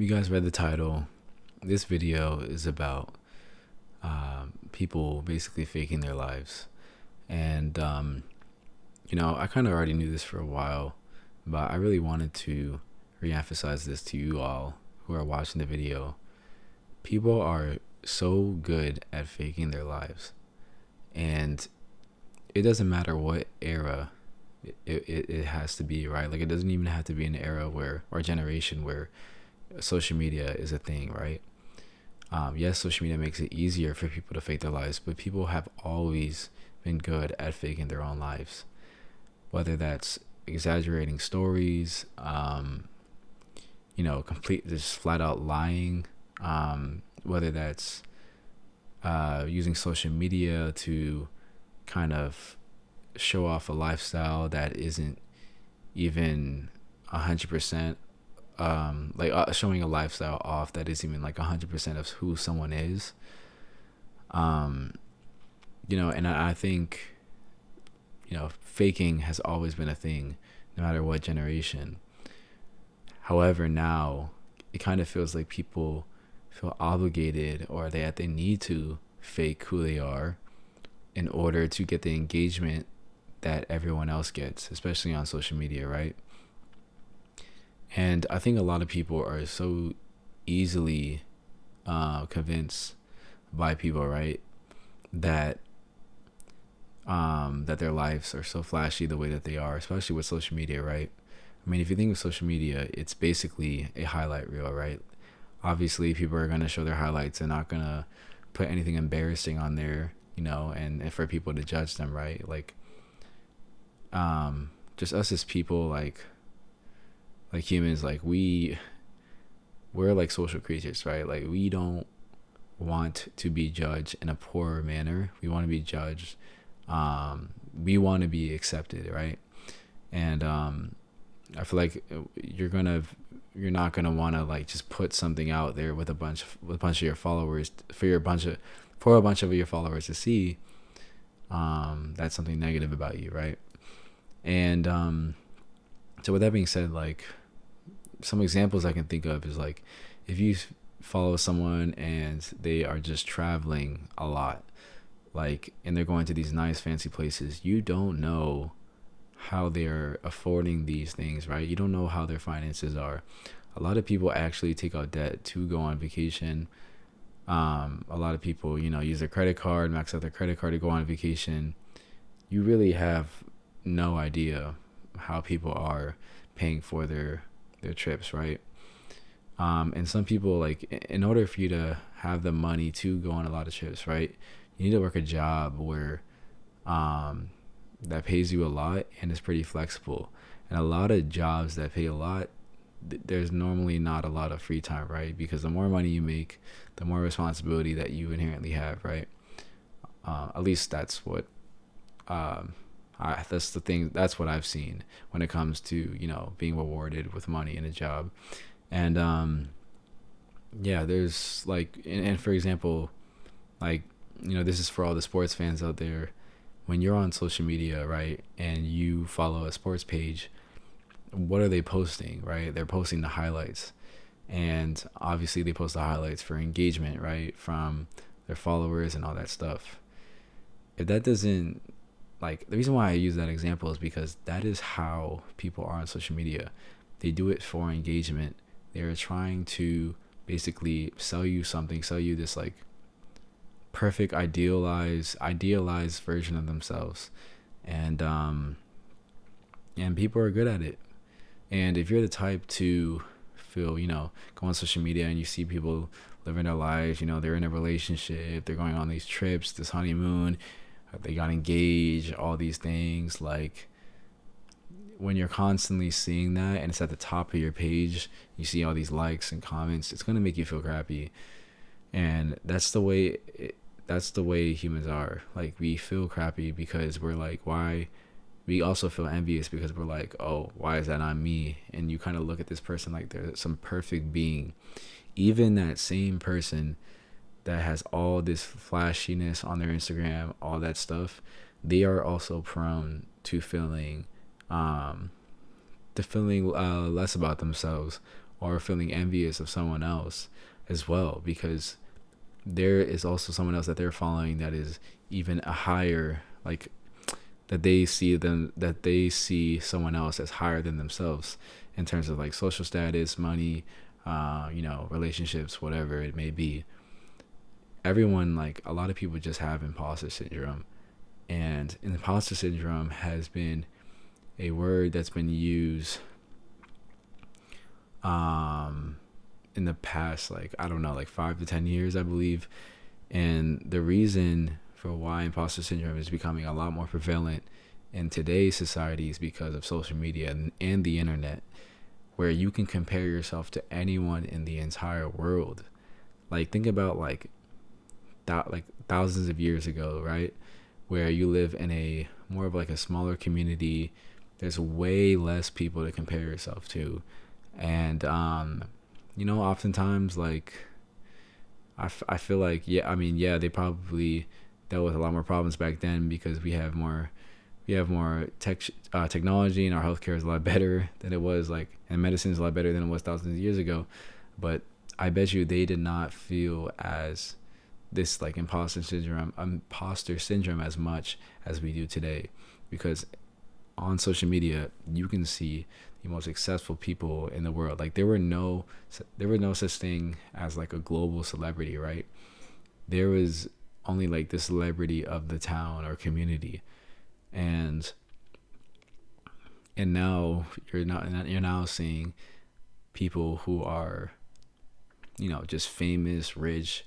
You guys read the title. This video is about people basically faking their lives. And, I kind of already knew this for a while, but I really wanted to reemphasize this to you all who are watching the video. People are so good at faking their lives. And it doesn't matter what era it has to be, right? Like, it doesn't even have to be an era where, or generation where social media is a thing, right? Yes, social media makes it easier for people to fake their lives, but people have always been good at faking their own lives, whether that's exaggerating stories, complete just flat out lying, whether that's using social media to kind of show off a lifestyle that isn't even 100%, showing a lifestyle off that isn't even like 100% of who someone is. And I think, faking has always been a thing, no matter what generation. However, now it kind of feels like people feel obligated, or they need to fake who they are in order to get the engagement that everyone else gets, especially on social media, right? And I think a lot of people are so easily convinced by people, right, that that their lives are so flashy the way that they are, especially with social media, right? I mean, if you think of social media, it's basically a highlight reel, right? Obviously, people are going to show their highlights. They're not going to put anything embarrassing on there, and for people to judge them, right? Like, just us as people, like humans, like we're like social creatures, right? Like, we don't want to be judged in a poor manner. We want to be judged. We want to be accepted, right? And I feel like you're not gonna want to like just put something out there with a bunch of your followers for a bunch of your followers to see. That's something negative about you, right? And so with that being said, like, some examples I can think of is like, if you follow someone and they are just traveling a lot, like, and they're going to these nice fancy places, you don't know how they're affording these things, right? You don't know how their finances are. A lot of people actually take out debt to go on vacation. A lot of people, use their credit card, max out their credit card to go on vacation. You really have no idea how people are paying for their trips, right? And some people, like, in order for you to have the money to go on a lot of trips, right, you need to work a job where that pays you a lot and is pretty flexible. And a lot of jobs that pay a lot, there's normally not a lot of free time, right? Because the more money you make, the more responsibility that you inherently have, right? At least that's what that's what I've seen when it comes to being rewarded with money in a job. And there's like, and for example, like, this is for all the sports fans out there. When you're on social media, right, and you follow a sports page, what are they posting, right? They're posting the highlights. And obviously they post the highlights for engagement, right, from their followers and all that stuff. If that doesn't, like, the reason why I use that example is because that is how people are on social media. They do it for engagement. They're trying to basically sell you something, sell you this like perfect idealized version of themselves. And people are good at it. And if you're the type to feel, go on social media and you see people living their lives, they're in a relationship, they're going on these trips, this honeymoon, they got engaged, all these things, like, when you're constantly seeing that and it's at the top of your page, you see all these likes and comments, it's going to make you feel crappy. And that's the way humans are. Like, we feel crappy because we're like, why? We also feel envious because we're like, oh, why is that not me? And you kind of look at this person like they're some perfect being. Even that same person that has all this flashiness on their Instagram, all that stuff, they are also prone to feeling less about themselves, or feeling envious of someone else as well, because there is also someone else that they're following that is even a higher, like, that they see someone else as higher than themselves in terms of like social status, money, relationships, whatever it may be. Everyone, like, a lot of people just have imposter syndrome, and imposter syndrome has been a word that's been used in the past, like, I don't know, like 5 to 10 years, I believe. And the reason for why imposter syndrome is becoming a lot more prevalent in today's society is because of social media and the internet, where you can compare yourself to anyone in the entire world. Like, think about like thousands of years ago, right? Where you live in a more of like a smaller community. There's way less people to compare yourself to. And, oftentimes, like, I feel like, yeah, I mean, yeah, they probably dealt with a lot more problems back then because we have more technology, and our healthcare is a lot better than it was, like, and medicine is a lot better than it was thousands of years ago. But I bet you they did not feel as this like imposter syndrome as much as we do today, because on social media you can see the most successful people in the world. Like, there were no such thing as like a global celebrity, right? There was only like the celebrity of the town or community. And now you're now seeing people who are, just famous, rich,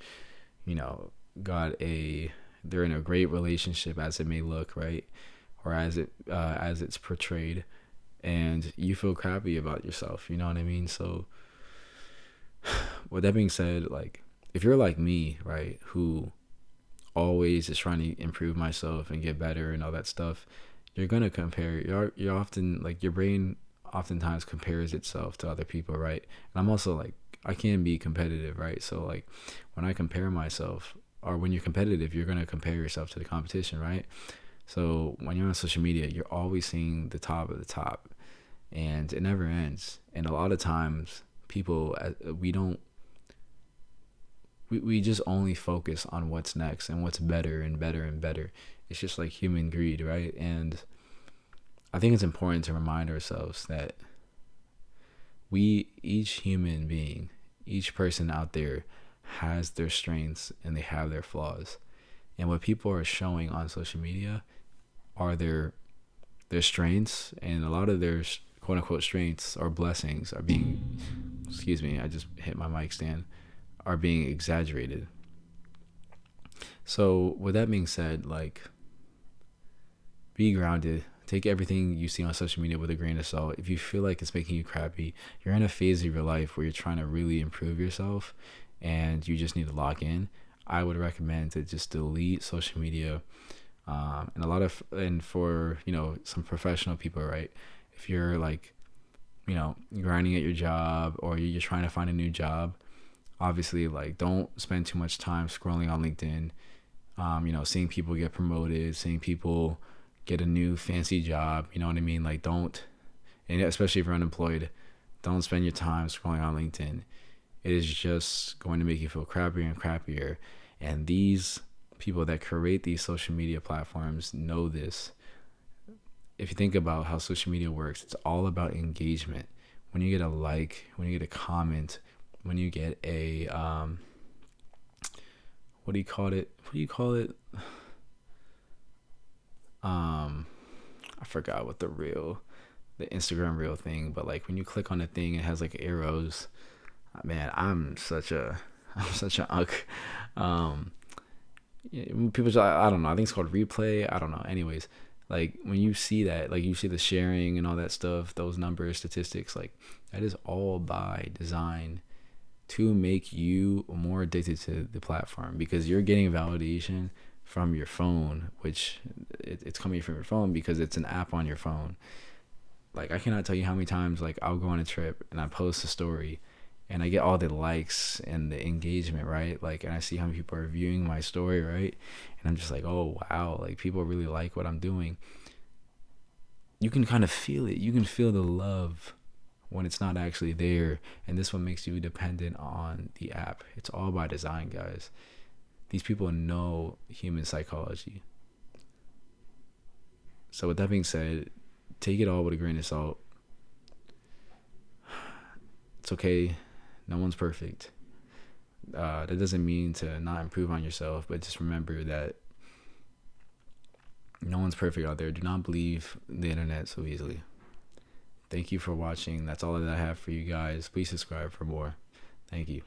you know, they're in a great relationship, as it may look, right? Or as it's portrayed, and you feel crappy about yourself, you know what I mean? So with that being said, like, if you're like me, right, who always is trying to improve myself and get better and all that stuff, you're gonna compare. You're often, like, your brain oftentimes compares itself to other people, right? And I'm also like, I can be competitive, right? So like, when I compare myself, or when you're competitive, you're gonna compare yourself to the competition, right? So when you're on social media, you're always seeing the top of the top, and it never ends. And a lot of times, people, we just only focus on what's next and what's better and better and better. It's just like human greed, right? And I think it's important to remind ourselves that each human being, each person out there has their strengths and they have their flaws. And what people are showing on social media are their strengths, and a lot of their quote unquote strengths or blessings are being, excuse me, I just hit my mic stand, are being exaggerated. So with that being said, like, be grounded. Take everything you see on social media with a grain of salt. If you feel like it's making you crappy, you're in a phase of your life where you're trying to really improve yourself and you just need to lock in, I would recommend to just delete social media. And for, some professional people, right? If you're like, grinding at your job, or you're trying to find a new job, obviously, like, don't spend too much time scrolling on LinkedIn, seeing people get promoted, seeing people get a new fancy job, you know what I mean? Like, don't, and especially if you're unemployed, don't spend your time scrolling on LinkedIn. It is just going to make you feel crappier and crappier. And these people that create these social media platforms know this. If you think about how social media works, it's all about engagement. When you get a like, when you get a comment, when you get a what do you call it? I forgot what the Instagram reel thing, but like, when you click on a thing, it has like arrows. Man, I'm such a unk. People, I don't know, I think it's called replay, I don't know. Anyways, like, when you see that, like, you see the sharing and all that stuff, those numbers, statistics, like, that is all by design to make you more addicted to the platform, because you're getting validation from your phone, which it's coming from your phone because it's an app on your phone. Like, I cannot tell you how many times, like, I'll go on a trip and I post a story and I get all the likes and the engagement, right? Like, and I see how many people are viewing my story, right? And I'm just like, oh wow, like, people really like what I'm doing. You can kind of feel it. You can feel the love when it's not actually there. And this one makes you dependent on the app. It's all by design, guys. These people know human psychology. So with that being said, take it all with a grain of salt. It's okay. No one's perfect. That doesn't mean to not improve on yourself, but just remember that no one's perfect out there. Do not believe the internet so easily. Thank you for watching. That's all that I have for you guys. Please subscribe for more. Thank you.